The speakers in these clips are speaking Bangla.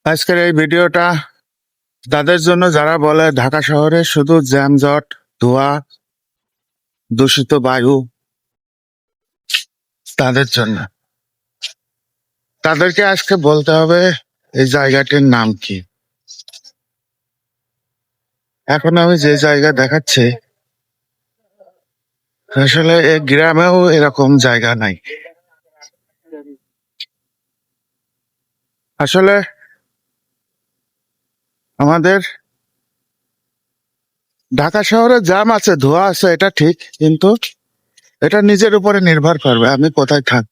আজকের এই ভিডিওটা তাদের জন্য যারা বলে ঢাকা শহরে শুধু জ্যামজট, ধোঁয়া, দূষিত বায়ু, তাদের জন্য। তাদেরকে আজকে বলতে হবে এই জায়গাটির নাম কি। এখন আমি যে জায়গা দেখাচ্ছি আসলে এই গ্রামেও এরকম জায়গা নাই। আসলে আমাদের ঢাকা শহরে জ্যাম আছে, ধোঁয়া আছে, এটা ঠিক, কিন্তু এটা নিজের উপরে নির্ভর করবে আমি কোথায় থাক।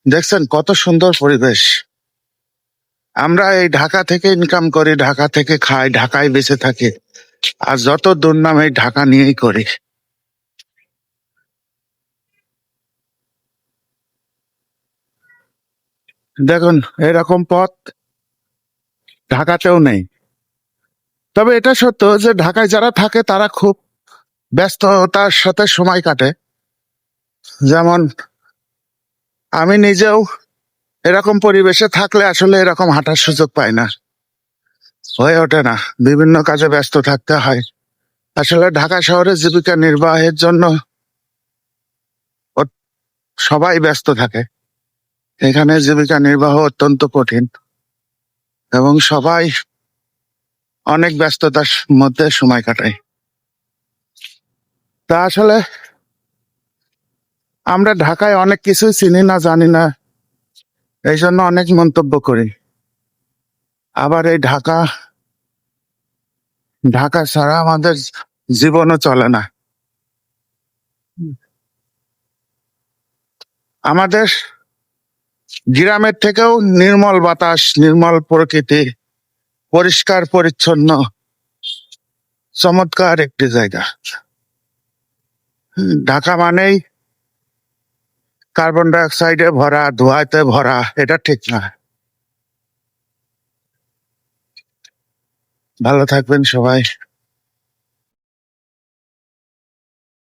দেখছেন কত সুন্দর পরিবেশ। আমরা এই ঢাকা থেকে ইনকাম করি, ঢাকা থেকে খাই, ঢাকায় বেঁচে থাকি, আর যত দুর্নাম এই ঢাকা নিয়েই করি। দেখুন এরকম পথ ঢাকাতেও নেই। তবে এটা সত্য যে ঢাকায় যারা থাকে তারা খুব ব্যস্ততার সাথে সময় কাটে। যেমন আমি নিজেও এরকম পরিবেশে থাকলে আসলে এরকম হাঁটার সুযোগ পাই না, হয়ে ওঠে না, বিভিন্ন কাজে ব্যস্ত থাকতে হয়। আসলে ঢাকা শহরে জীবিকা নির্বাহের জন্য ও- সবাই ব্যস্ত থাকে। এখানে জীবিকা নির্বাহ অত্যন্ত কঠিন এবং সবাই অনেক ব্যস্ততার মধ্যে সময় কাটায়। তা আসলে আমরা ঢাকায় অনেক কিছুই চিনি না, জানি না, এই জন্য অনেক মন্তব্য করি। আবার এই ঢাকা ঢাকা ছাড়া আমাদের জীবনও চলে না। আমাদের গ্রামের থেকেও নির্মল বাতাস, নির্মল প্রকৃতি, পরিষ্কার পরিচ্ছন্ন, চমৎকার একটি জায়গা। ঢাকা মানেই কার্বন ডাই অক্সাইডে ভরা, ধোঁয়াতে ভরা, এটা ঠিক না। ভালো থাকবেন সবাই।